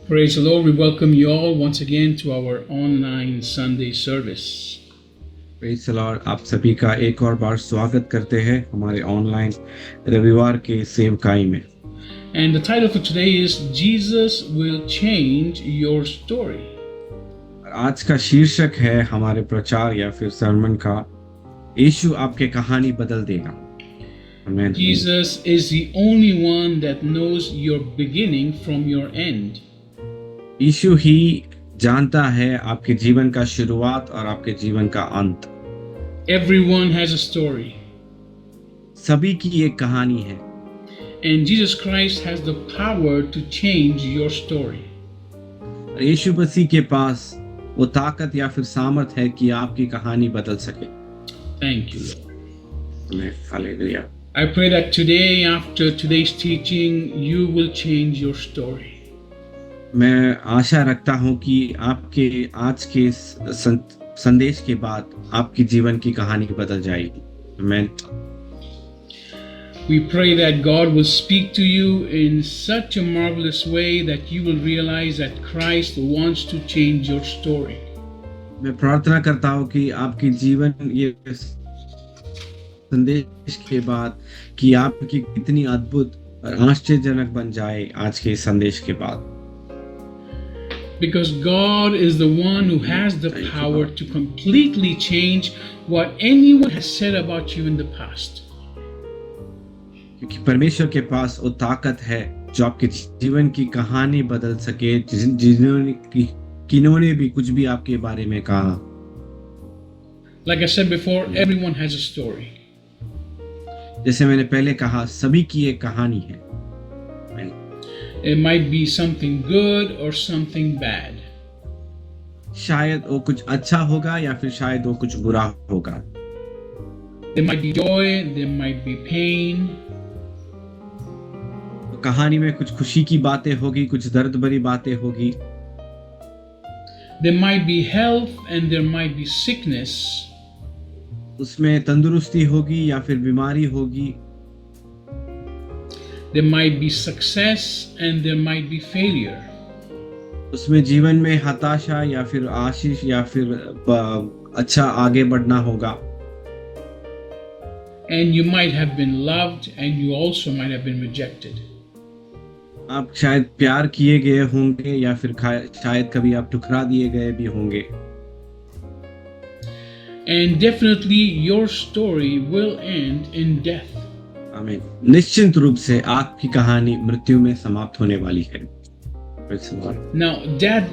Praise the Lord. We welcome you all once again to our online Sunday service. Praise the Lord. आप सभी का एक और बार स्वागत करते हैं हमारे ऑनलाइन रविवार के सेवकाई में। And the title for today is Jesus Will Change Your Story. आज का शीर्षक है हमारे प्रचार या फिर सरमन का, यीशु आपके कहानी बदल देगा। आमीन। Jesus is the only one that knows your beginning from your end. यीशु ही जानता है आपके जीवन का शुरुआत और आपके जीवन का अंत। Everyone has a story. सभी की एक कहानी है And Jesus Christ has the power to change your story. और यीशु मसीह के पास वो ताकत या फिर सामर्थ है कि आपकी कहानी बदल सके। Thank you, Lord. आमीन। Hallelujah. I pray that today, after today's teaching, you will change your story. मैं आशा रखता हूं कि आपके आज के संदेश के बाद आपकी जीवन की कहानी बदल जाएगी। आमीन। We pray that God will speak to you in such a marvelous way that you will realize that Christ wants to change your story. मैं प्रार्थना करता हूं कि आपकी जीवन ये संदेश के बाद कि आपकी कितनी अद्भुत और आश्चर्यजनक बन जाए आज के संदेश के बाद। Because God is the one who has the power to completely change what anyone has said about you in the past. क्योंकि परमेश्वर के पास वो ताकत है जो आपके जीवन की कहानी बदल सके, जिन्होंने भी कुछ भी आपके बारे में कहा। Like I said before, everyone has a story. जैसे मैंने पहले कहा, सभी की एक कहानी है। It might be something good or something bad. शायद वो कुछ अच्छा होगा या फिर शायद वो कुछ बुरा होगा। There might be joy, there might be pain. कहानी में कुछ खुशी की बातें होगी, कुछ दर्द भरी बातें होगी। There might be health and there might be sickness. उसमें तंदुरुस्ती होगी या फिर बीमारी होगी। There might be success and there might be failure. उसमें जीवन में हताशा या फिर आशीष या फिर अच्छा आगे बढ़ना होगा। And you might have been loved and you also might have been rejected. आप शायद प्यार किए गए होंगे या फिर शायद कभी आप ठुकरा दिए गए भी होंगे। And definitely your story will end in death. आमीन। निश्चित रूप से आपकी कहानी मृत्यु में समाप्त होने वाली है। Now that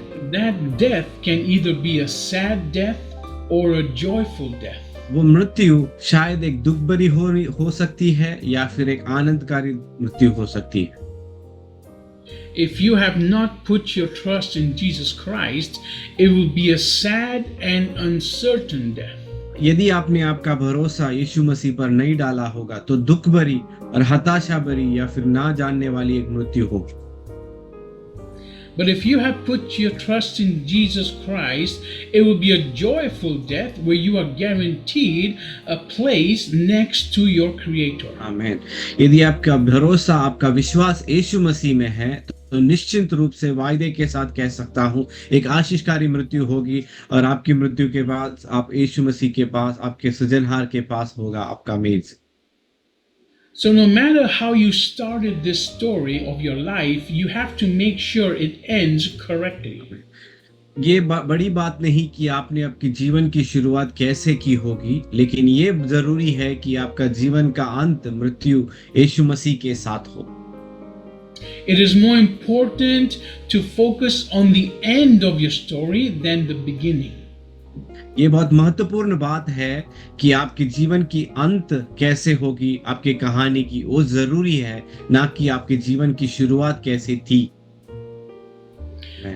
death can either be a sad death or a joyful death. वो मृत्यु शायद एक दुख भरी हो सकती है या फिर एक आनंदकारी मृत्यु हो सकती है। If you have not put your trust in Jesus Christ, it will be a sad and uncertain death. यदि आपने आपका भरोसा यीशु मसीह पर नहीं डाला होगा तो दुख भरी और हताशा भरी या फिर ना जानने वाली एक मृत्यु होगी। But if you have put your trust in Jesus Christ, it will be a joyful death where you are guaranteed a place next to your Creator. आमीन। यदि आपका भरोसा, आपका विश्वास यीशु मसीह में है तो निश्चित रूप से वायदे के साथ कह सकता हूँ एक आशीषकारी मृत्यु होगी और आपकी मृत्यु के बाद आप यीशु मसीह के पास, आपके सृजनहार के पास होगा आपका मेज। So no matter how you started this story of your life, you have to make sure it ends correctly. ये बड़ी बात नहीं कि आपने आपकी जीवन की शुरुआत कैसे की होगी, लेकिन ये जरूरी है कि आपका जीवन का अंत मृत्यु यीशु मसीह के साथ हो। It is more important to focus on the end of your story than the beginning. ये बहुत महत्वपूर्ण बात है कि आपके जीवन की अंत कैसे होगी, आपकी कहानी की, वो जरूरी है, ना कि आपके जीवन की शुरुआत कैसे थी।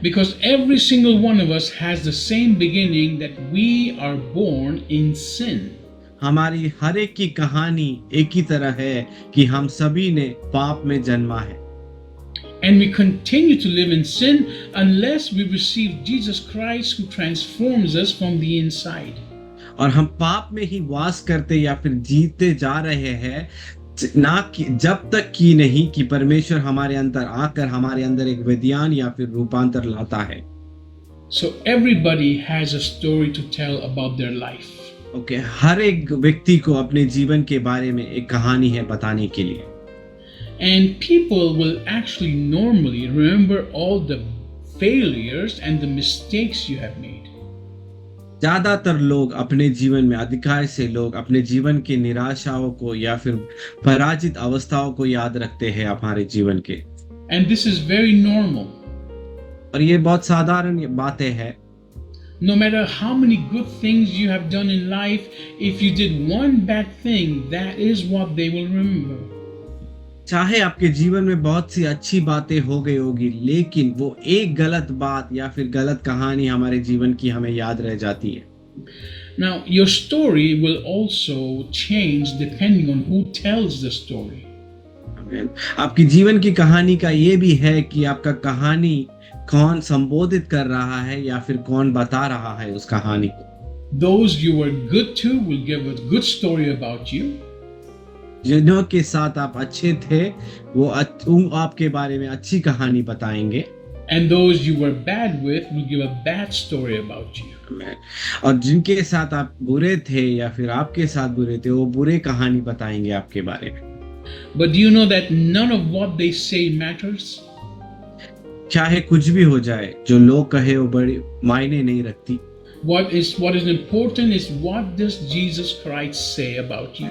Because every single one of us has the same beginning, that we are born in sin. हमारी हर एक की कहानी एक ही तरह है कि हम सभी ने पाप में जन्मा है। And we continue to live in sin unless we receive Jesus Christ who transforms us from the inside. और हम पाप में ही वास करते या फिर जीते जा रहे हैं ना कि जब तक की नहीं कि परमेश्वर हमारे अंदर आकर हमारे अंदर एक विद्यान या फिर रूपांतर लाता है। So everybody has a story to tell about their life. Okay, हर एक व्यक्ति को अपने जीवन के बारे में एक कहानी है बताने के लिए। And people will actually normally remember all the failures and the mistakes you have made. ज्यादातर लोग अपने जीवन में, अधिकार से लोग अपने जीवन की निराशाओं को या फिर पराजित अवस्थाओं को याद रखते हैं हमारे जीवन के। And this is very normal. और ये बहुत साधारण बातें हैं। No matter how many good things you have done in life, if you did one bad thing, that is what they will remember. चाहे आपके जीवन में बहुत सी अच्छी बातें हो गई होगी, लेकिन वो एक गलत बात या फिर गलत कहानी हमारे जीवन की हमें याद रह जाती है। Now, your story will also change depending on who tells the story. आपकी जीवन की कहानी का ये भी है कि आपका कहानी कौन संबोधित कर रहा है या फिर कौन बता रहा है उस कहानी को। Those you were good to will give a good story about you. जिन्हों के साथ आप अच्छे थे वो आपके बारे में अच्छी कहानी बताएंगे। And those you were bad with will give a bad story about you. और जिनके साथ आप बुरे थे या फिर आपके साथ बुरे थे वो बुरे कहानी बताएंगे आपके बारे में। But do you know that none of what they say matters? चाहे कुछ भी हो जाए, जो लोग कहे वो बड़ी मायने नहीं रखती। What is important is what does Jesus Christ say about you?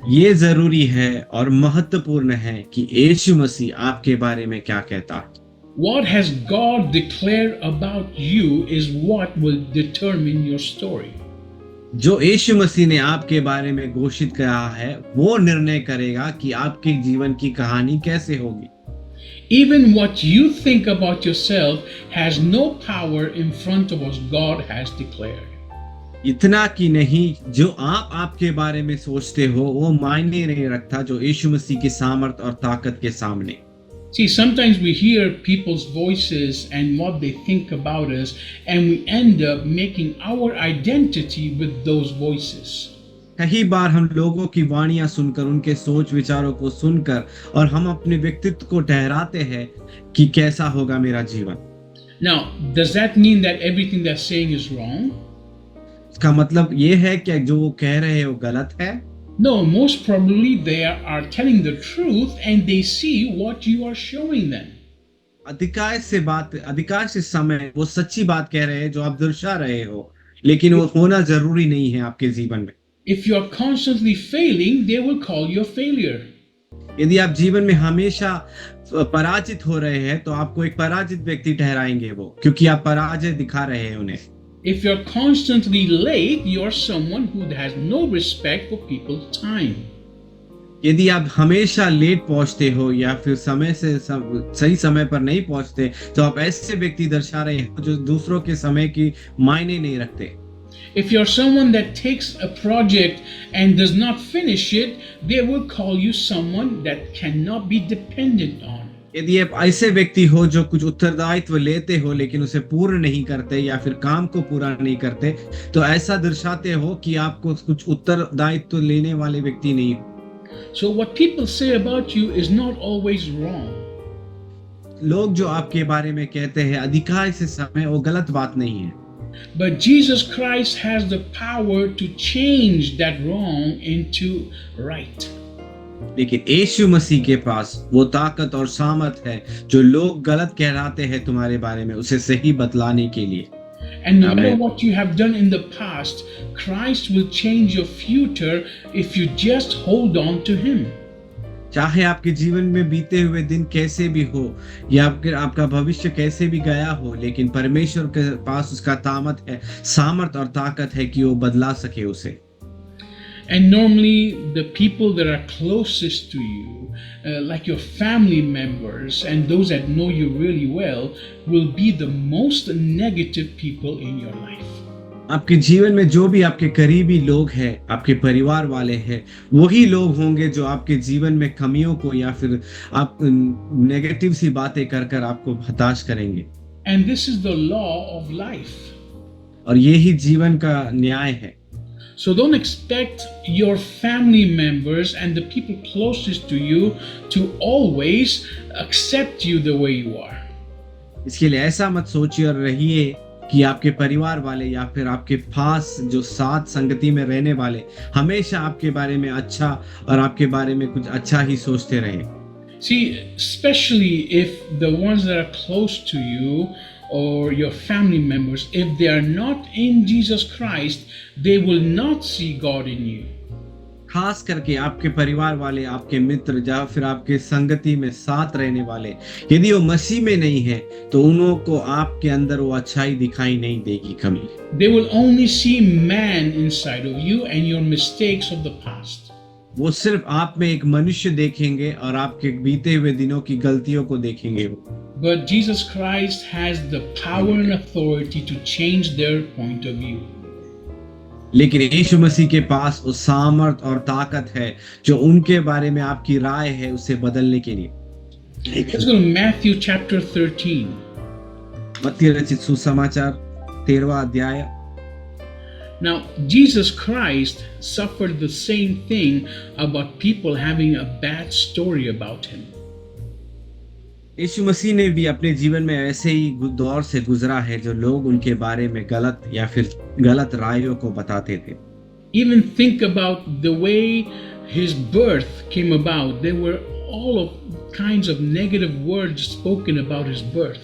ये जरूरी है और महत्वपूर्ण है कि यीशु मसीह आपके बारे में क्या कहता है। What has God declared about you is what will determine your story. जो यीशु मसीह ने आपके बारे में घोषित करा है वो निर्णय करेगा कि आपके जीवन की कहानी कैसे होगी। Even what you think about yourself has no power in front of what God has declared. इतना कि नहीं, जो आप आपके बारे में सोचते हो वो मायने नहीं रखता जो यीशु मसीह की सामर्थ और ताकत के सामने। See, sometimes we hear people's voices and what they think about us, and we end up making our identity with those voices. कई बार हम लोगों की वाणियां सुनकर, उनके सोच विचारों को सुनकर और हम अपने व्यक्तित्व को ठहराते हैं कि कैसा होगा मेरा जीवन। Now, does that mean that everything they're saying is wrong? इसका मतलब ये है कि जो वो कह रहे हैं वो गलत है? No, most probably they are telling the truth and they see what you are showing them. अधिकार से समय वो सच्ची बात कह रहे हैं जो आप दर्शा रहे हो, लेकिन वो होना जरूरी नहीं है आपके जीवन में। If you are constantly failing, they will call you a failure. यदि आप जीवन में हमेशा पराजित हो रहे हैं तो आपको एक पराजित व्यक्ति ठहराएंगे वो, क्योंकि आप पराजय दिखा रहे हैं उन्हें। If you're constantly late, you're someone who has no respect for people's time. यदि आप हमेशा लेट पहुंचते हो या फिर सही समय पर नहीं पहुंचते तो आप ऐसे व्यक्ति दर्शा रहे हैं जो दूसरों के समय की मायने नहीं रखते। If you're someone that takes a project and does not finish it, they will call you someone that cannot be depended on. यदि आप ऐसे व्यक्ति हो जो कुछ उत्तरदायित्व लेते हो लेकिन उसे पूर्ण नहीं करते या फिर काम को पूरा नहीं करते, तो ऐसा दर्शाते हो कि आपको कुछ उत्तरदायित्व लेने वाले व्यक्ति नहीं हो। So what people say about you is not always wrong. लोग जो आपके बारे में कहते हैं अधिकार से समय, वो गलत बात नहीं है। But Jesus Christ has the power to change that wrong into right. लेकिन यीशु मसीह के पास वो ताकत और सामर्थ है जो लोग गलत कहलाते हैं तुम्हारे बारे में, उसे सही बतलाने के लिए। And no matter what you have done in the past, Christ will change your future if you just hold on to Him. चाहे आपके जीवन में बीते हुए दिन कैसे भी हो या आपका भविष्य कैसे भी गया हो, लेकिन परमेश्वर के पास उसका सामर्थ और ताकत है कि वो बदला सके उसे। And normally the people that are closest to you, like your family members and those that know you really well, will be the most negative people in your life. आपके जीवन में जो भी आपके करीबी लोग हैं, आपके परिवार वाले हैं, वही लोग होंगे जो आपके जीवन में कमियों को या फिर आप नेगेटिव सी बातें कर आपको हताश करेंगे। And this is the law of life. और यही जीवन का न्याय है। So don't expect your family members and the people closest to you to always accept you the way you are. इसके लिए ऐसा मत सोचिए और रहिए कि आपके परिवार वाले या फिर आपके पास जो साथ संगति में रहने वाले हमेशा आपके बारे में अच्छा और आपके बारे में कुछ अच्छा ही सोचते रहें। See, especially if the ones that are close to you or your family members, if they are not in Jesus Christ, they will not see God in you. खास करके आपके परिवार वाले, आपके मित्र या फिर आपके संगति में साथ रहने वाले, यदि वो मसीह में नहीं है तो उन्हों को आपके अंदर वो अच्छाई दिखाई नहीं देगी कभी। They will only see man inside of you and your mistakes of the past. वो सिर्फ आप में एक मनुष्य देखेंगे और आपके बीते हुए दिनों की गलतियों को देखेंगे। But Jesus Christ has the power and authority to change their point of view. लेकिन यीशु मसीह के पास वो सामर्थ और ताकत है जो उनके बारे में आपकी राय है उसे बदलने के लिए। Let's go to Matthew chapter 13. मत्ती रचित सुसमाचार 13वां अध्याय। Now, Jesus Christ suffered the same thing about people having a bad story about him. यीशु मसीह ने भी अपने जीवन में ऐसे ही दौर से गुजरा है जो लोग उनके बारे में गलत या फिर गलत रायों को बताते थे। Even think about the way his birth came about. There were all of kinds of negative words spoken about his birth.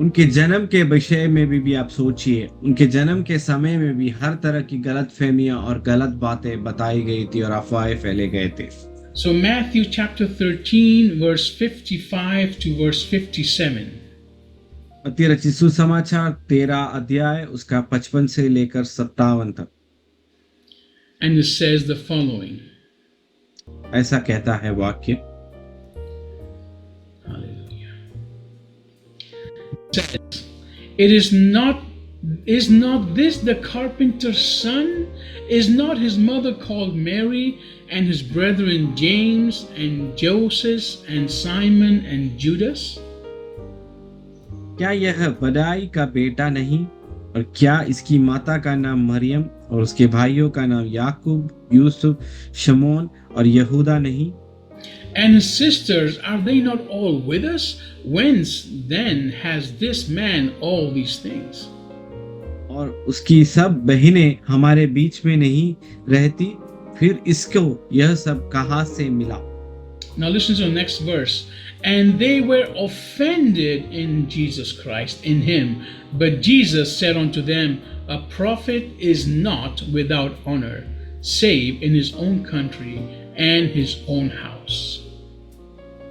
उनके जन्म के विषय में भी आप सोचिए, उनके जन्म के समय में भी हर तरह की गलत फहमियां और गलत बातें बताई गई थी और अफवाहें फैले गए थे। So Matthew chapter 13 verse 55 to verse 57. मत्ती रचित सुसमाचार 13 अध्याय उसका 55 से लेकर 57 तक। And it says the following. ऐसा कहता है वाक्य। Says, is not this the carpenter's son? Is not his mother called Mary, and his brethren James and Joseph and Simon and Judas? क्या यह बड़ाई का बेटा नहीं और क्या इसकी माता का नाम मरियम और उसके भाइयों का नाम याकूब, यूसुफ, शमौन और यहूदा नहीं? And his sisters, are they not all with us? Whence then has this man all these things? और उसकी सब बहनें हमारे बीच में नहीं रहती, फिर इसको यह सब कहाँ से मिला? Now listen to the next verse. And they were offended in Jesus Christ, in him. But Jesus said unto them, a prophet is not without honor, save in his own country and his own house.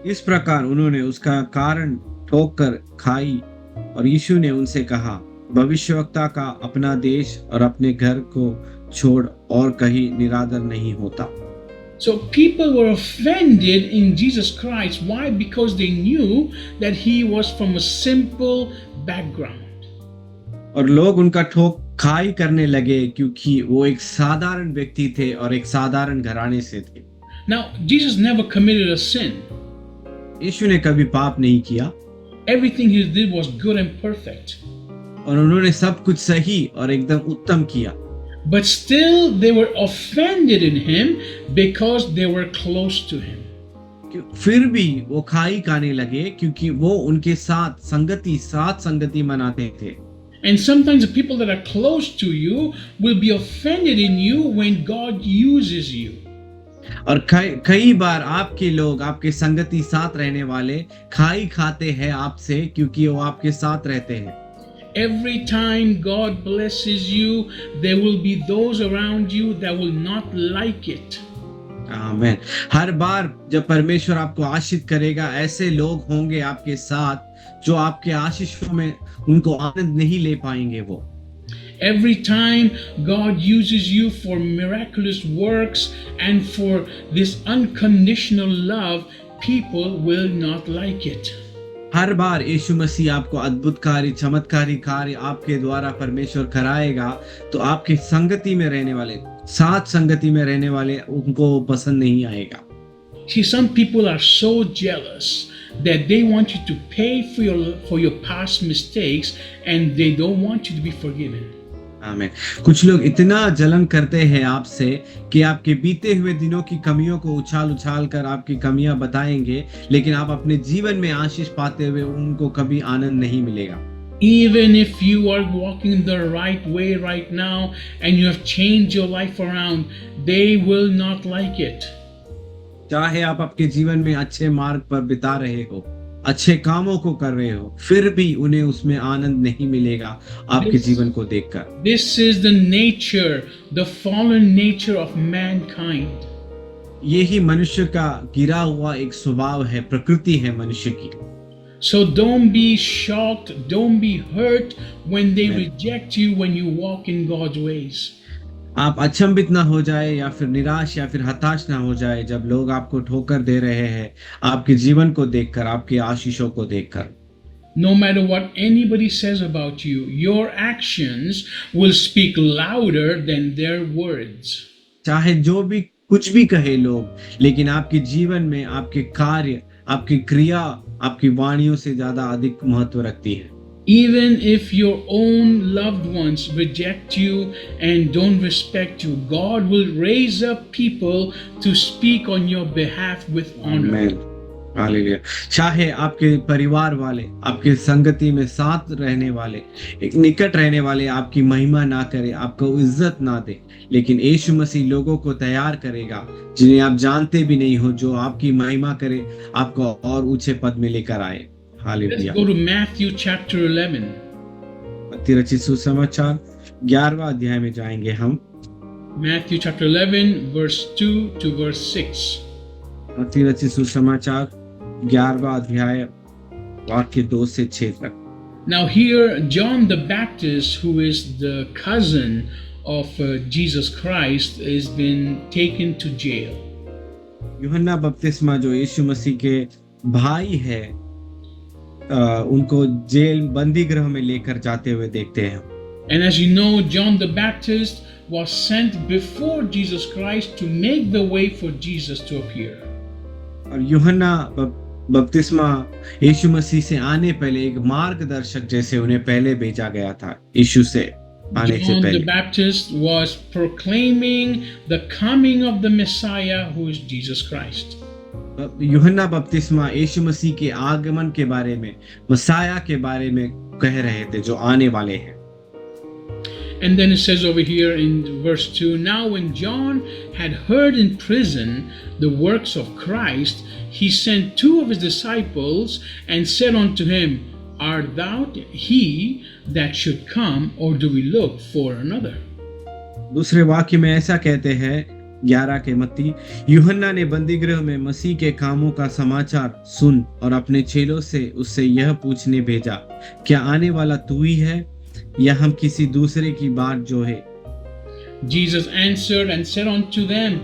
इस प्रकार उन्होंने उसका कारण ठोकर खाई और यीशु ने उनसे कहा, भविष्यवक्ता का अपना देश और अपने घर को छोड़ और कहीं निरादर नहीं होता। So people were offended in Jesus Christ. Why? Because they knew that he was from a simple background. और लोग उनका ठोक खाई करने लगे क्योंकि वो एक साधारण व्यक्ति थे और एक साधारण घराने से थे। Now, Jesus never committed a sin. यीशु ने कभी पाप नहीं किया। Everything he did was good and perfect. और उन्होंने सब कुछ सही और एकदम उत्तम किया। But still they were offended in him because they were close to him. फिर भी वो खाई खाने लगे क्योंकि वो उनके साथ संगति मनाते थे। And sometimes the people that are close to you will be offended in you when God uses you. और कई बार आपके लोग, आपके संगति साथ रहने वाले खाई खाते हैं आपसे क्योंकि वो आपके साथ रहते हैं। Every time God blesses you, there will be those around you that will not like it. आमीन। हर बार जब परमेश्वर आपको आशीष करेगा, ऐसे लोग होंगे आपके साथ जो आपके आशीषों में उनको आनंद नहीं ले पाएंगे वो। Every time God uses you for miraculous works and for this unconditional love, people will not like it. हर बार यीशु मसीह आपको अद्भुत कार्य, चमत्कारी कार्य आपके द्वारा परमेश्वर कराएगा तो आपके संगति में रहने वाले, साथ संगति में रहने वाले उनको पसंद नहीं आएगा। See, some people are so jealous that they want you to pay for your past mistakes and they don't want you to be forgiven. आमीन। कुछ लोग इतना जलन करते हैं आपसे कि आपके बीते हुए दिनों की कमियों को उछाल-उछाल कर आपकी कमियाँ बताएँगे, लेकिन आप अपने जीवन में आशीष पाते हुए उनको कभी आनंद नहीं मिलेगा। Even if you are walking the right way right now and you have changed your life around, they will not like it. चाहे आप आपके जीवन में अच्छे मार्ग पर बिता रहे हो, अच्छे कामों को कर रहे हो, फिर भी उन्हें उसमें आनंद नहीं मिलेगा आपके This, जीवन को देखकर। this is the nature, the fallen nature of mankind. यही मनुष्य का गिरा हुआ एक स्वभाव है, प्रकृति है मनुष्य की। So don't be shocked, don't be hurt when they Amen. reject you when you walk in God's ways. आप अचंभित ना हो जाए या फिर निराश या फिर हताश ना हो जाए जब लोग आपको ठोकर दे रहे हैं आपके जीवन को देखकर, आपके आशीषों को देखकर। No matter what anybody says about you, your actions will speak louder than their words. चाहे जो भी कुछ भी कहे लोग, लेकिन आपके जीवन में आपके कार्य, आपकी क्रिया, आपकी वाणियों से ज्यादा अधिक महत्व रखती है। Even if your own loved ones reject you and don't respect you, God will raise up people to speak on your behalf with honor. आमीन। हालेलुया। चाहे आपके परिवार वाले, आपके संगति में साथ रहने वाले, एक निकट रहने वाले आपकी महिमा ना करे, आपको इज्जत ना दे, लेकिन यीशु मसीह लोगों को तैयार करेगा जिन्हें आप जानते भी नहीं हो, जो आपकी महिमा करे, आपको और ऊंचे पद में लेकर आए। Let's hallelujah. go to Matthew chapter 11. मत्ती रचित सुसमाचार 11वां अध्याय में जाएंगे हम। Matthew chapter 11, verse 2 to verse 6. मत्ती रचित सुसमाचार 11वां अध्याय वाक्य 2 से 6 तक। Now here John the Baptist, who is the cousin of Jesus Christ, has been taken to jail. यूहन्ना बपतिस्मा जो यीशु मसीह के भाई है, उनको जेल बंदी गृह में लेकर जाते हुए देखते हैं। And as you know, John the Baptist was sent before Jesus Christ to make the way for Jesus to appear. और यूहन्ना बपतिस्मा यीशु मसीह से आने पहले एक मार्गदर्शक जैसे उन्हें पहले भेजा गया था। यीशु से आने से John the पहले Baptist was proclaiming the coming of the Messiah, who is Jesus Christ. यूहन्ना बपतिस्मा यीशु मसीह के आगमन के बारे में, मसाया के बारे में कह रहे थे जो आने वाले हैं। And then it says over here in verse 2, now when John had heard in prison the works of Christ, he sent 2 of his disciples and said unto him, art thou he that should come, or do we look for another? दूसरे वाक्य में ऐसा कहते हैं 11 के मत्ती, यूहन्ना ने बंदीगृह में मसीह के कामों का समाचार सुन और अपने चेलों से उससे यह पूछने भेजा, क्या आने वाला तू ही है या हम किसी दूसरे की बाट जो है? Jesus answered and said unto them,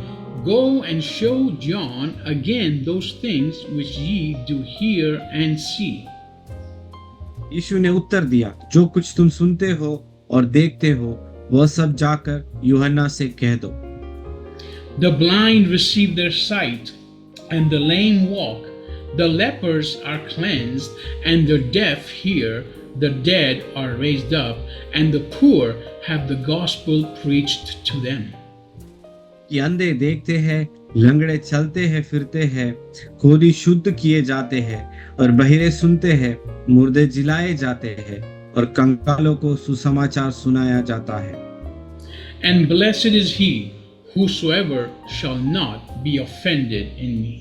go and show John again those things which ye do hear and see. यीशु ने उत्तर दिया, जो कुछ तुम सुनते हो और देखते हो वह सब जाकर यूहन्ना से कह दो। The blind receive their sight, and the lame walk. The lepers are cleansed, and the deaf hear. The dead are raised up, and the poor have the gospel preached to them. कि अंधे देखते हैं, लंगड़े चलते हैं फिरते हैं, कोढ़ी शुद्ध किए जाते हैं और बहिरे सुनते हैं, मुर्दे जिलाए जाते हैं और कंगालों को सुसमाचार सुनाया जाता है। And blessed is he whosoever shall not be offended in me.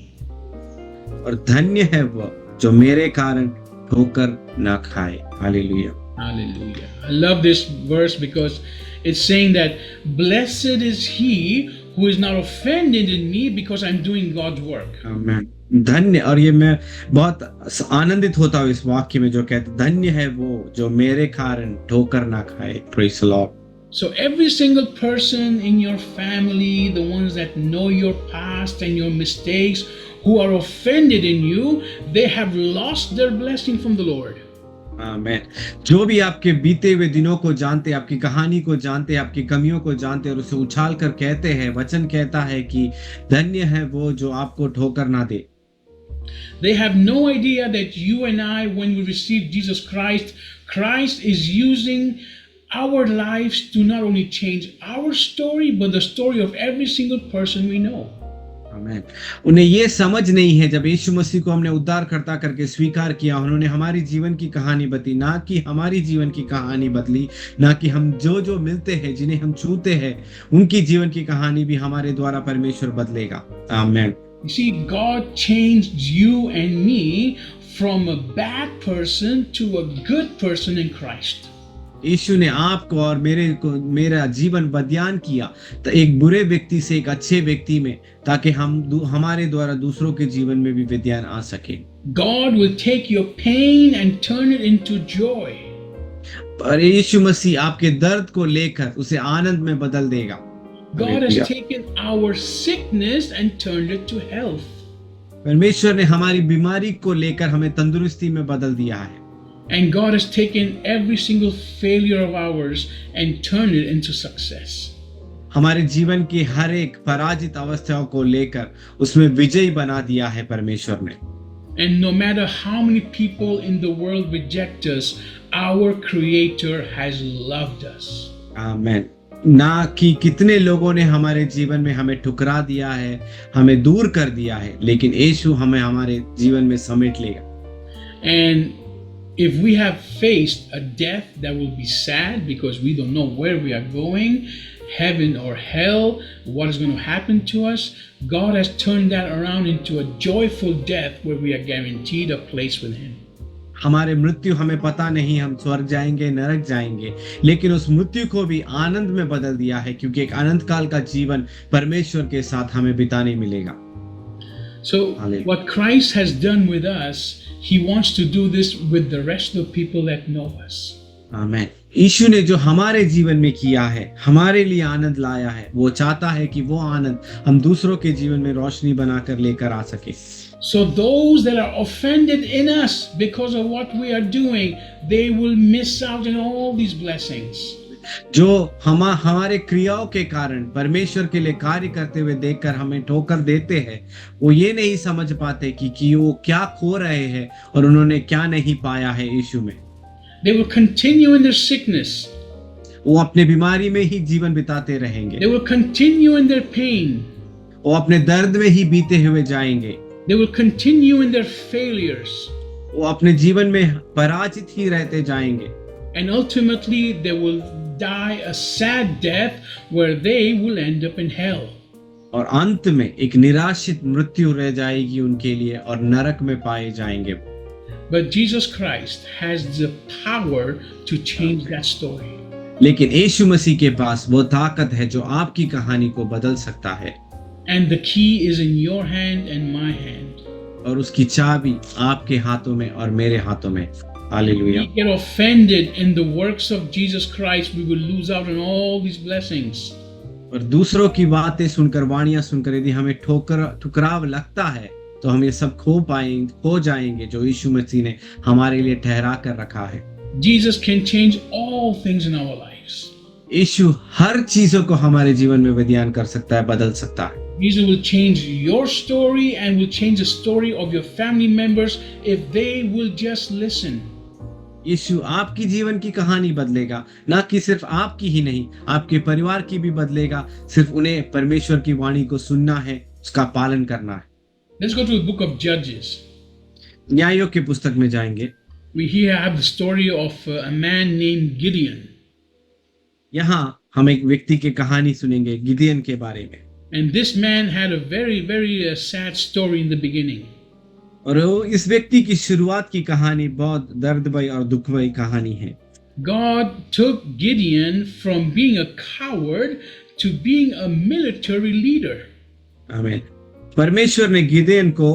और धन्य है वह जो मेरे कारण ठोकर ना खाए। Hallelujah. Hallelujah. I love this verse because it's saying that blessed is he who is not offended in me because I'm doing God's work. आमीन। धन्य, और ये मैं बहुत आनंदित होता हूँ इस वाक्य में जो कहते धन्य है वो जो मेरे कारण ठोकर ना खाए। Praise the Lord. So every single person in your family, the ones that know your past and your mistakes, who are offended in you, they have lost their blessing from the Lord. आमीन। जो भी आपके बीते हुए दिनों को जानते, आपकी कहानी को जानते, आपकी कमियों को जानते और उसे उछाल कर कहते हैं, वचन कहता है कि धन्य है वो जो आपको ठोकर ना दे। They have no idea that you and I, when we receive Jesus Christ, Christ is using our lives do not only change our story, but the story of every single person we know. आमीन। उन्हें ये समझ नहीं है, जब यीशु मसीह को हमने उद्धारकर्ता करके स्वीकार किया, उन्होंने हमारी जीवन की कहानी बदली, ना कि हमारी जीवन की कहानी बदली, ना कि हम जो जो मिलते हैं, जिन्हें हम छूते हैं, उनकी जीवन की कहानी भी हमारे द्वारा परमेश्वर बदलेगा। आमीन। You see, God changed you and me from a bad person to a good person in Christ. यीशु ने आपको और मेरा जीवन बदयान किया, तो एक बुरे व्यक्ति से एक अच्छे व्यक्ति में, ताकि हमारे द्वारा दूसरों के जीवन में भी विद्यान आ सके। God will take your pain and turn it into joy. और यीशु मसीह आपके दर्द को लेकर उसे आनंद में बदल देगा। God has taken our sickness and turned it to health. परमेश्वर ने हमारी बीमारी को लेकर हमें तंदुरुस्ती में बदल दिया है। And God has taken every single failure of ours and turned it into success. हमारे जीवन की हर एक पराजित अवस्थाओं को लेकर उसमें विजयी बना दिया है परमेश्वर ने। And no matter how many people in the world reject us, our Creator has loved us. आमीन। ना कि कितने लोगों ने हमारे जीवन में हमें ठुकरा दिया है, हमें दूर कर दिया है, लेकिन यीशु हमें हमारे जीवन में समेट लेगा। And if we have faced a death that will be sad because we don't know where we are going, heaven or hell, what is going to happen to us, God has turned that around into a joyful death where we are guaranteed a place with Him. हमारे मृत्यु हमें पता नहीं, हम स्वर्ग जाएंगे, नरक जाएंगे, लेकिन उस मृत्यु को भी आनंद में बदल दिया है, क्योंकि एक अनंत काल का जीवन परमेश्वर के साथ हमें बिताने मिलेगा। So what Christ has done with us, He wants to do this with the rest of the people that know us. आमीन। यीशु ने जो हमारे जीवन में किया है, हमारे लिए आनंद लाया है, वो चाहता है कि वो आनंद हम दूसरों के जीवन में रोशनी बनाकर लेकर आ सके। So those that are offended in us because of what we are doing, they will miss out on all these blessings. जो हमारे क्रियाओं के कारण परमेश्वर के लिए कार्य करते हुए देखकर हमें ठोकर देते हैं, वो ये नहीं समझ पाते कि वो क्या खो रहे हैं और उन्होंने क्या नहीं पाया है यीशु में। They will continue in their sickness. वो अपने बीमारी में ही जीवन बिताते रहेंगे। They will continue in their pain. वो अपने दर्द में ही बीते हुए जाएंगे। They will continue in their failures. वो अपने जीवन में पराजित ही रहते जाएंगे। And ultimately they will die a sad death where they will end up in hell. और अंत में एक निराशित मृत्यु रह जाएगी उनके लिए और नरक में पाए जाएंगे। But Jesus Christ has the power to change that story. लेकिन यीशु मसीह के पास वो ताकत है जो आपकी कहानी को बदल सकता है। And the key is in your hand and my hand. और उसकी चाबी आपके हाथों में और मेरे हाथों में। Hallelujah. We get offended in the works of Jesus Christ, we will lose out on all these blessings. और दूसरों की बातें सुनकर, वाणियां सुनकर यदि हमें ठुकराव लगता है, तो हम ये सब खो जाएंगे जो यीशु मसीह ने हमारे लिए ठहरा कर रखा है। Jesus can change all things in our lives. यीशु हर चीजों को हमारे जीवन में विद्यान कर सकता है, बदल सकता है। Jesus will change your story and will change the story of your family members if they will just listen. यीशु आपकी जीवन की कहानी बदलेगा, ना कि सिर्फ आपकी ही नहीं, आपके परिवार की भी बदलेगा। सिर्फ उन्हें परमेश्वर की वाणी को सुनना है, उसका पालन करना है। Let's go to the book of Judges. न्यायों की पुस्तक में जाएंगे। We here have the story of a man named Gideon. यहाँ हम एक व्यक्ति की कहानी सुनेंगे, गिदियन के बारे में। And this man had a very, very sad story in the beginning. और वो इस व्यक्ति की शुरुआत की कहानी बहुत दर्दमय और दुखमय कहानी है। God took Gideon from being a coward to being a military leader. आमीन। परमेश्वर ने गिदियन को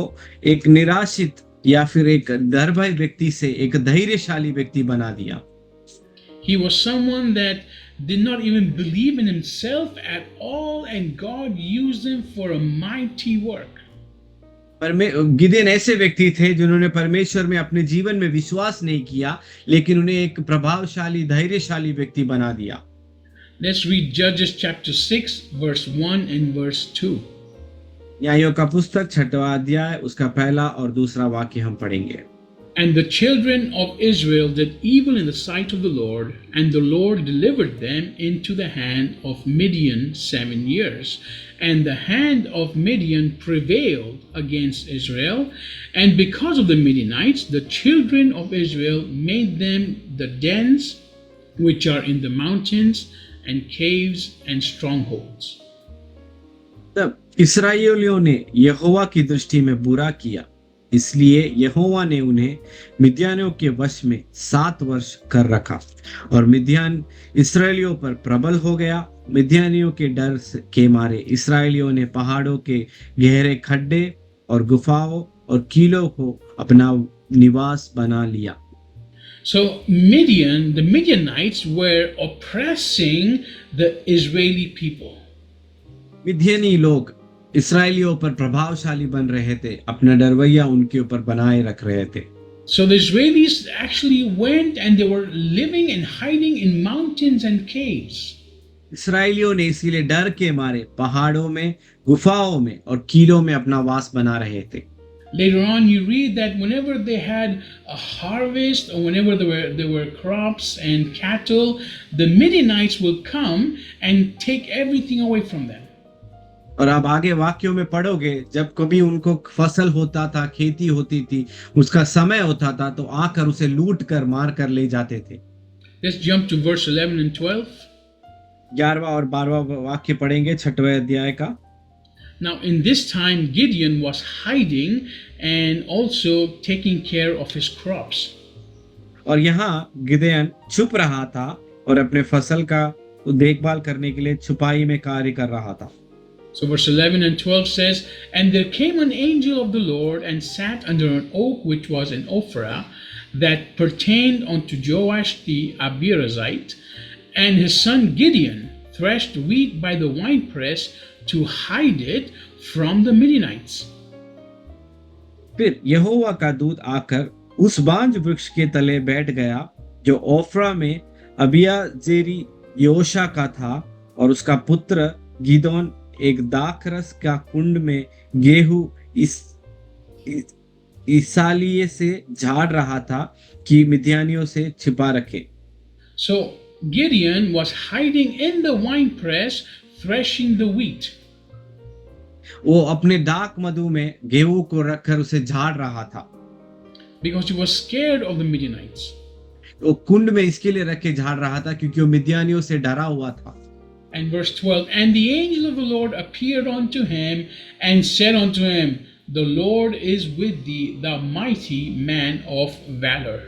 एक निराशित या फिर एक डरभय व्यक्ति से एक धैर्यशाली व्यक्ति बना दिया। He was someone that did not even believe in himself at all, and God used him for a mighty work. गिदियन ऐसे व्यक्ति थे जिन्होंने परमेश्वर में अपने जीवन में विश्वास नहीं किया, लेकिन उन्हें एक प्रभावशाली धैर्यशाली व्यक्ति बना दिया। Let's read Judges chapter 6 verse 1 and verse 2. न्यायों का पुस्तक 6वां अध्याय उसका पहला और दूसरा वाक्य हम पढ़ेंगे। And the children of Israel did evil in the sight of the Lord, and the Lord delivered them into the hand of Midian 7 years. And the hand of Midian prevailed against Israel, and because of the Midianites, the children of Israel made them the dens which are in the mountains, and caves and strongholds. तब इसराइलियों ने यहोवा की दृष्टि में बुरा किया, इसलिए यहोवा ने उन्हें मिद्यानियों के वश में 7 वर्ष कर रखा, और मिद्यान इसराइलियों पर प्रबल हो गया। मिद्यानियों के डर के मारे इसराइलियों ने पहाड़ों के गहरे खड्डे और गुफाओं और कीलों को अपना निवास बना लिया। So Midian, the Midianites were oppressing the Israeli people. मिद्यानी लोग इसराइलियों पर प्रभावशाली बन रहे थे, अपना डरवैया उनके ऊपर बनाए रख रहे थे। So the Israelis actually went and they were living and hiding in mountains and caves. इसराइलियों ने इसीलिए डर के मारे पहाड़ों में, गुफाओं में और कीलों में अपना वास बना रहे थे। Later on, you read that whenever they had a harvest or whenever there were crops and cattle, the Midianites will come and take everything away from them. और आप आगे वाक्यों में पढ़ोगे, जब कभी उनको फसल होता था, खेती होती थी, उसका समय होता था, तो आकर उसे लूट कर मार कर ले जाते थे। Let's jump to verse 11 and 12. 11वां और 12वां वाक्य पढ़ेंगे 6वें अध्याय का। Now in this time Gideon was hiding and also taking care of his crops. और यहाँ गिदेयन छुप रहा था और अपने फसल का देखभाल करने के लिए छुपाई में कार्य कर रहा था। So verse 11 and 12 says, And there came an angel of the Lord and sat under an oak which was in Ophrah, that pertained unto Joash the Abiezrite, and his son Gideon threshed wheat by the winepress to hide it from the Midianites. फिर यहोवा का दूत आकर उस बांज वृक्ष के तले बैठ गया जो ओफ्रा में अबियाजेरी योशा का था, और उसका पुत्र गिदोन एक दाखरस का कुंड में गेहूं इसालिये से झाड़ रहा था कि मिद्यानियों से छिपा रखे। So Gideon was hiding in the winepress, threshing the wheat. वो अपने दाख मधु में गेहूं को रखकर उसे झाड़ रहा था, because he was scared of the Midianites. वो कुंड में इसके लिए रख के झाड़ रहा था क्योंकि वो मिद्यानियों से डरा हुआ था। And verse 12, And the angel of the Lord appeared unto him and said unto him, The Lord is with thee, thou mighty man of valor.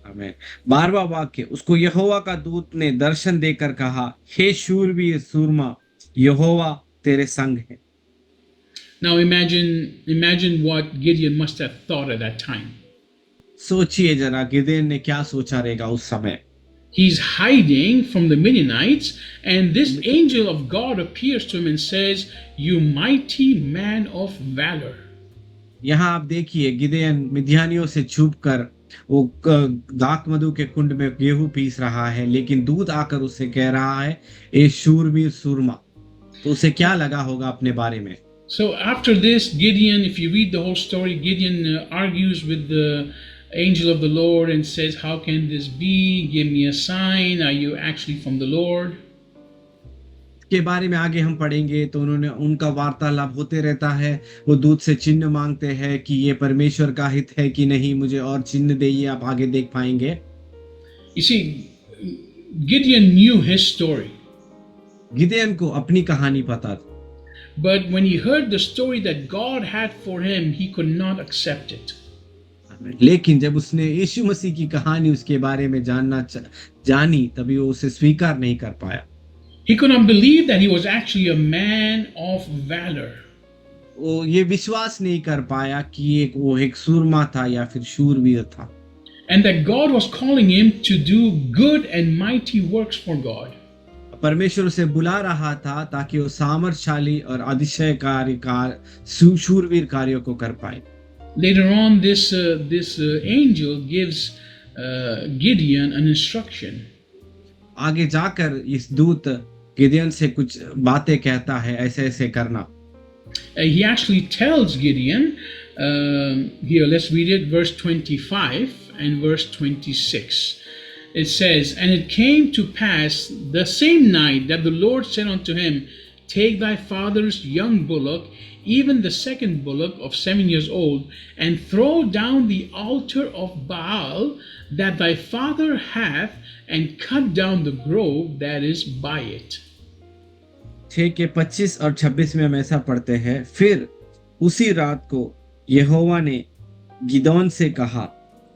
आमीन। 12वां वाक्य, उसको यहोवा का दूत ने दर्शन देकर कहा, हे शूरवीर सूरमा, यहोवा तेरे संग है। Now imagine what Gideon must have thought at that time. सोचिए जरा, गिदेन ने क्या सोचा रहेगा उस समय। He's hiding from the Midianites, and this angel of God appears to him and says, You mighty man of valor. यहाँ आप देखिए, गिदेन मिद्यानियों से छुपकर वो दाख मधु के कुंड में गेहूं पीस रहा है, लेकिन दूत आकर उससे कह रहा है, ए शूरवीर सूरमा। तो उसे क्या लगा होगा अपने बारे में। So after this, Gideon, if you read the whole story, Gideon argues with the angel of the Lord and says, How can this be? Give me a sign. Are you actually from the Lord? के बारे में आगे हम पढ़ेंगे तो उनका वार्तालाप होते रहता है। वो दूत से चिन्ह मांगते हैं कि ये परमेश्वर का हित है कि नहीं, मुझे और चिन्ह देइए, आप आगे देख पाएंगे। You see, Gideon knew his story. Gideon को अपनी कहानी पता थी, but when he heard the story that God had for him, he could not accept it. लेकिन जब उसने यीशु मसीह की कहानी उसके बारे में जानी, तभी वो उसे स्वीकार नहीं कर पाया। He could not believe that he was actually a man of valor. वो ये विश्वास नहीं कर पाया कि वो एक सूरमा था या फिर शूरवीर था। And that God was calling him to do good and mighty works for God. परमेश्वर उसे बुला रहा था ताकि वो सामर्थशाली और अतिशयकारी शूरवीर कार्यों को कर पाए। Later on, this angel gives Gideon an instruction. आगे जाकर इस दूत गिदेन से कुछ बातें कहता है, ऐसे ऐसे करना। He actually tells Gideon Here, let's read it, verse 25 and verse 26. It says, "And it came to pass the same night that the Lord said unto him, Take thy father's young bullock, even the second bullock of 7 years old, and throw down the altar of Baal that thy father hath, and cut down the grove that is by it." 6 के 25 और 26 में हम ऐसा पढ़ते हैं, फिर उसी रात को यहोवा ने गिदोन से कहा,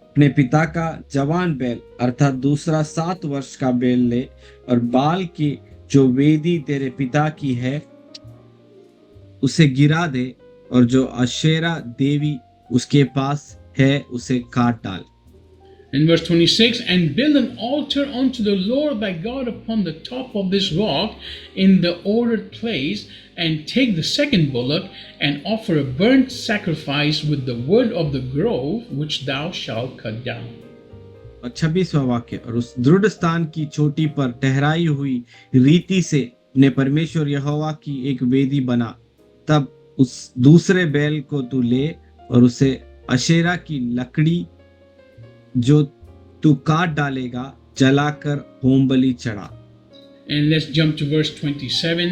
अपने पिता का जवान बैल अर्थात दूसरा 7 वर्ष का बैल ले और बाल की जो वेदी तेरे पिता की है उसे गिरा दे, और जो अशेरा देवी उसके पास है उसे काट डाल। In verse 26, "And build an altar unto the Lord thy God upon the top of this rock in the ordered place, and take the second bullock, and offer a burnt sacrifice with the wood of the grove which thou shalt cut down." और 26वां वाक्य, और उस दृढ़ स्थान की चोटी पर ठहराई हुई रीति से अपने परमेश्वर यहोवा की एक वेदी बना, तब उस दूसरे बैल को तू ले और उसे अशेरा की लकड़ी जो तू काट डालेगा जलाकर होम बलि चढ़ा। And let's jump to verse 27.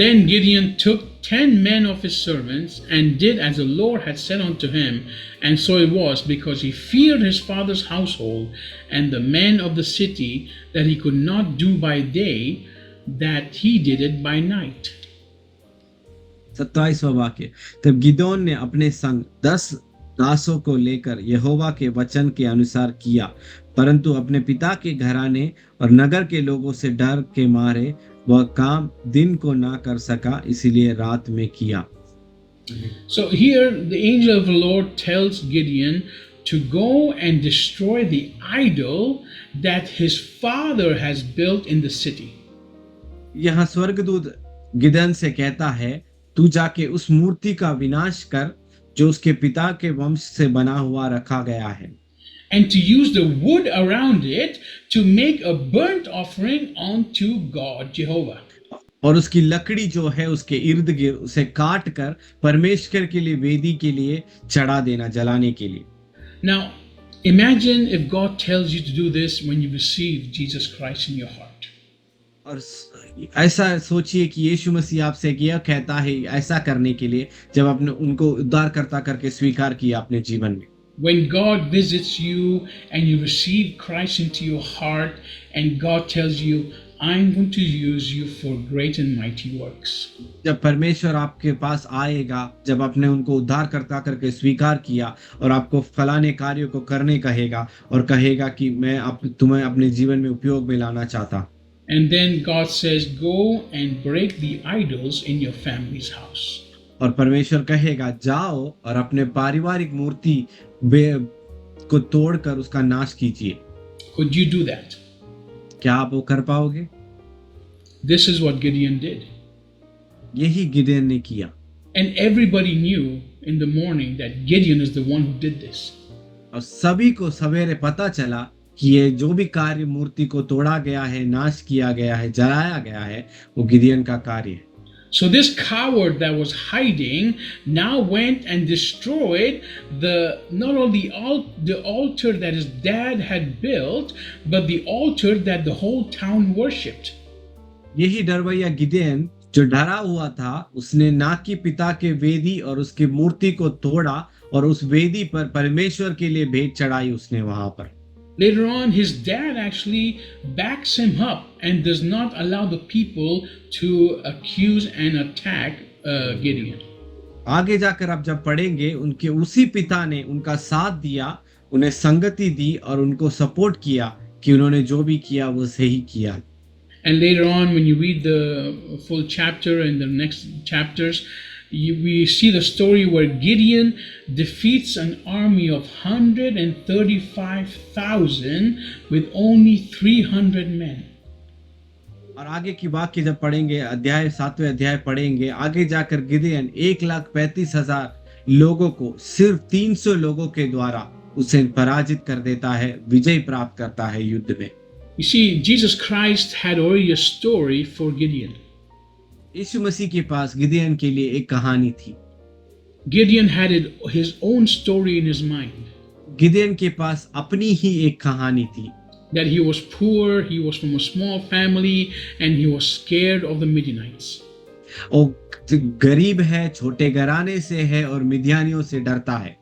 "Then Gideon took 10 men of his servants, and did as the Lord had said unto him. And so it was, because he feared his father's household and the men of the city, that he could not do by day, that he did it by night." 27वां वाक्य, तब गिदोन ने अपने संग 10 दासों को लेकर यहोवा के वचन के अनुसार किया, परंतु अपने पिता के घराने और नगर के लोगों से डर के मारे वह काम दिन को ना कर सका, इसीलिए रात में किया। So here the angel of the Lord tells Gideon to go and destroy the idol that his father has built in the city. यहाँ स्वर्गदूत गिदोन से कहता है, तू जाके उस मूर्ति का विनाश कर जो उसके पिता के वंश से बना हुआ रखा गया है, and to use the wood around it to make a burnt offering unto God, Jehovah. और उसकी लकड़ी जो है उसके इर्द गिर्द उसे काट कर परमेश्वर के लिए वेदी के लिए चढ़ा देना, जलाने के लिए। Now, imagine if God tells you to do this when you receive Jesus Christ in your heart. और ऐसा सोचिए कि यीशु मसीह आपसे यह कहता है ऐसा करने के लिए जब आपने उनको उद्धारकर्ता करके स्वीकार किया अपने जीवन में। When God visits you and you receive Christ into your heart, and God tells you, "I'm going to use you for great and mighty works." जब परमेश्वर आपके पास आएगा, जब आपने उनको उद्धारकर्ता करके स्वीकार किया और आपको फलाने कार्यों को करने कहेगा और कहेगा कि मैं तुम्हें अपने जीवन में उपयोग में लाना चाहता। And then God says, "Go and break the idols in your family's house." और परमेश्वर कहेगा, जाओ और अपने पारिवारिक मूर्ति को तोड़कर उसका नाश कीजिए। Could you do that? क्या आप वो कर पाओगे? This is what Gideon did. यही गिदोन ने किया। And everybody knew in the morning that Gideon is the one who did this. और सभी को सवेरे पता चला कि ये जो भी कार्य मूर्ति को तोड़ा गया है, नाश किया गया है, जलाया गया है, वो गिदोन का कार्य है। So this coward that was hiding now went and destroyed not only the altar that his dad had built, but the altar that the whole town worshipped. यही डरवैया गिदोन जो डरा हुआ था, उसने ना कि पिता के वेदी और उसकी मूर्ति को तोड़ा और उस वेदी पर परमेश्वर के लिए भेंट चढ़ाई उसने वहां पर। Later on, his dad actually backs him up and does not allow the people to accuse and attack Gideon. आगे जाकर आप जब पढ़ेंगे, उनके उसी पिता ने उनका साथ दिया, उन्हें संगति दी और उनको सपोर्ट किया कि उन्होंने जो भी किया वो सही किया। And later on, when you read the full chapter and the next chapters, we see the story where Gideon defeats an army of 135,000 with only 300 men. और आगे की वाक्य जब पढ़ेंगे, 7वें अध्याय पढ़ेंगे, आगे जाकर गिदोन 1,35,000 लोगों को सिर्फ 300 लोगों के द्वारा उसे पराजित कर देता है, विजय प्राप्त करता है युद्ध में। You see, Jesus Christ had already a story for Gideon. यीशु मसीह के पास गिदोन के लिए एक कहानी थी। Gideon had his own story in his mind, गिदियन के पास अपनी ही एक कहानी थी that he was poor, he was from a small family, and he was scared of the Midianites. वो गरीब है, छोटे घराने से है और मिद्यानियों से डरता है।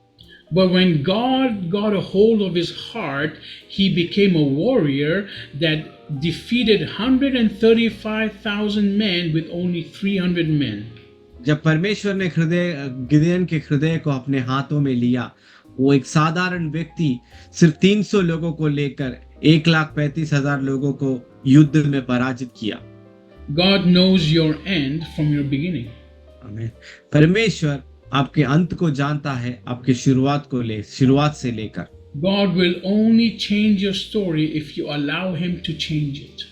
But when God got a hold of his heart, he became a warrior that defeated 135,000 men with only 300 men. जब परमेश्वर ने गिदियन के हृदय को अपने हाथों में लिया, वो एक साधारण व्यक्ति सिर्फ 300 लोगों को लेकर 1,35,000 लोगों को युद्ध में पराजित किया। God knows your end from your beginning. आमीन। परमेश्वर आपके अंत को जानता है, आपकी शुरुआत से लेकर। God will only change your story if you allow him to change it.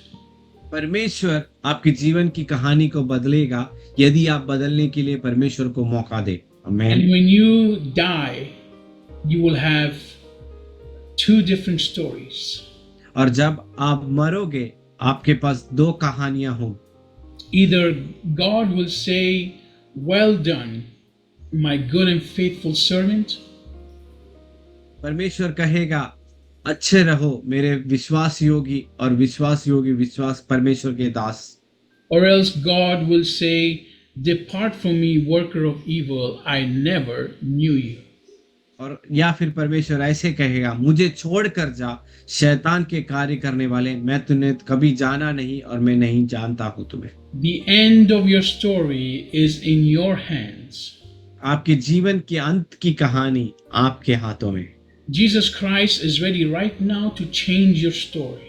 परमेश्वर आपके जीवन की कहानी को बदलेगा यदि आप बदलने के लिए परमेश्वर को मौका दे। आमीन। And when you die, you will have two different stories. और जब आप मरोगे, आपके पास दो कहानियां होंगी। Either God will say, "Well done, my good and faithful servant," परमेश्वर कहेगा, अच्छे रहो मेरे विश्वास परमेश्वर के दास। or else God will say, "Depart from me, worker of evil, I never knew you." और या फिर परमेश्वर ऐसे कहेगा, मुझे छोड़कर जा शैतान के कार्य करने वाले, मैं तुम्हें कभी जाना नहीं और मैं नहीं जानता हूं तुम्हें। The end of your story is in your hands. आपके जीवन के अंत की कहानी आपके हाथों में। Jesus Christ is ready right now to change your story.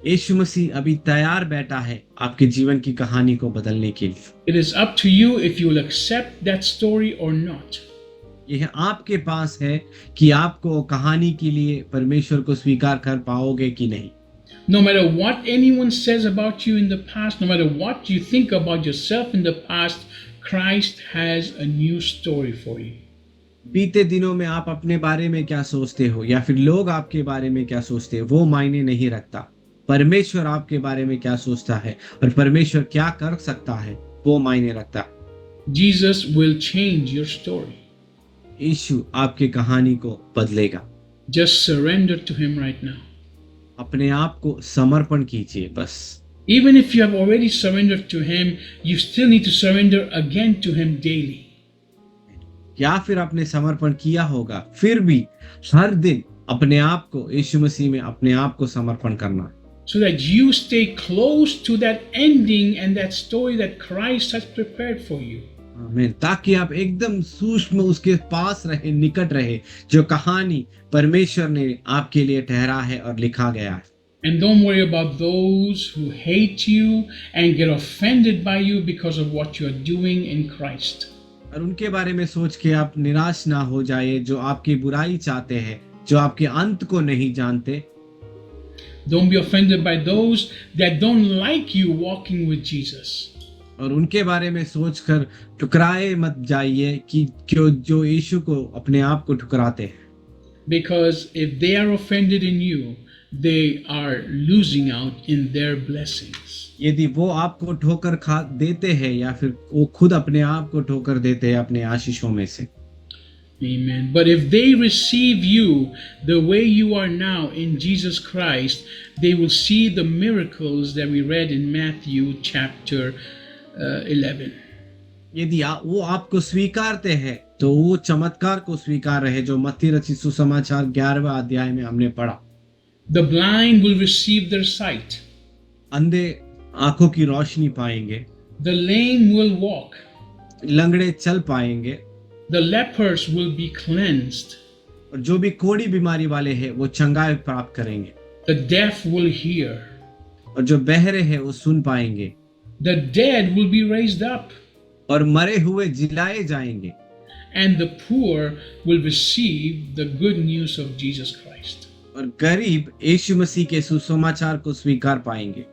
यीशु मसीह अभी तैयार बैठा है आपके जीवन की कहानी को बदलने के लिए। It is up to you if you will accept that story or not. यह आपके पास है कि आपको कहानी के लिए परमेश्वर को स्वीकार कर पाओगे कि नहीं। No matter what anyone says about you in the past, no matter what you think about yourself in the past, Christ has a new story for you. बीते दिनों में आप अपने बारे में क्या सोचते हो या फिर लोग आपके बारे में क्या सोचते हैं, वो मायने नहीं रखता। परमेश्वर आपके बारे में क्या सोचता है और परमेश्वर क्या कर सकता है, वो मायने रखता। Jesus will change your story. यीशु आपकी कहानी को बदलेगा। Just surrender to him right now. अपने आप को समर्पण कीजिए बस। Even if you have already surrendered to him, you still need to surrender again to him daily. या फिर आपने समर्पण किया होगा, फिर भी हर दिन अपने आप को यीशु मसीह में अपने आप को समर्पण करना, so that you stay close to that ending and that story that Christ has prepared for you. आमीन। ताकि आप एकदम सूक्ष्म उसके पास रहे, निकट रहे, जो कहानी परमेश्वर ने आपके लिए ठहरा है और लिखा गया है। And don't worry about those who hate you and get offended by you because of what you are doing in Christ. और उनके बारे में सोच के आप निराश ना हो जाए, जो आपकी बुराई चाहते हैं, जो आपके अंत को नहीं जानते। Don't be offended by those that don't like you walking with Jesus. और उनके बारे में सोचकर ठुकराए मत जाइए कि क्यों जो यीशु को अपने आप को ठुकराते हैं। Because if they are offended in you, they are losing out in their blessings. यदि वो आपको ठोकर खा देते हैं या फिर वो खुद अपने आप को ठोकर देते हैं अपने आशीषों में से। Amen. But if they receive you the way you are now in Jesus Christ, they will see the miracles that we read in Matthew chapter 11. यदि वो आपको स्वीकारते हैं तो वो चमत्कार को स्वीकार रहे जो मत्ती रचित सुसमाचार 11वें अध्याय में हमने पढ़ा। The blind will receive their sight. अंधे आंखों की रोशनी पाएंगे। The lame will walk. लंगड़े चल पाएंगे। The lepers will be cleansed. और जो भी कोढ़ी बीमारी वाले हैं वो चंगाई प्राप्त करेंगे। The deaf will hear. और जो बहरे हैं वो सुन पाएंगे। The dead will be raised up. और मरे हुए जिलाए जाएंगे। And the poor will receive the good news of Jesus Christ. और गरीब यीशु मसीह के सुसमाचार को स्वीकार पाएंगे।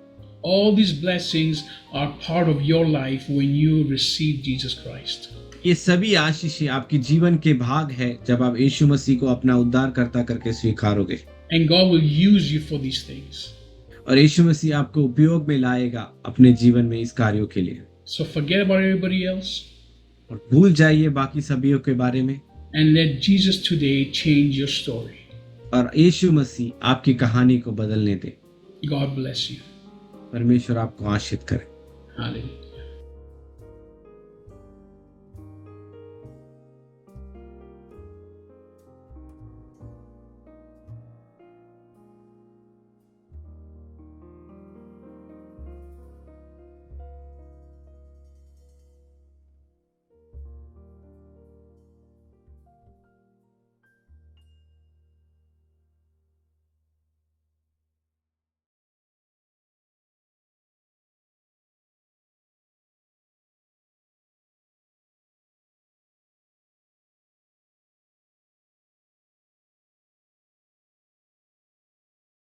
All these blessings are part of your life when you receive Jesus Christ. ये सभी आशीषें आपके जीवन के भाग है जब आप यीशु मसीह को अपना उद्धारकर्ता करके स्वीकारोगे। And God will use you for these things. और यीशु मसीह आपको उपयोग में लाएगा अपने जीवन में इस कार्यों के लिए। So forget about everybody else. और भूल जाइए बाकी सभी के बारे में and let Jesus today change your story. और यीशु मसीह आपकी कहानी को बदलने दे। God bless you. परमेश्वर आपको आशीष करे। Hallelujah.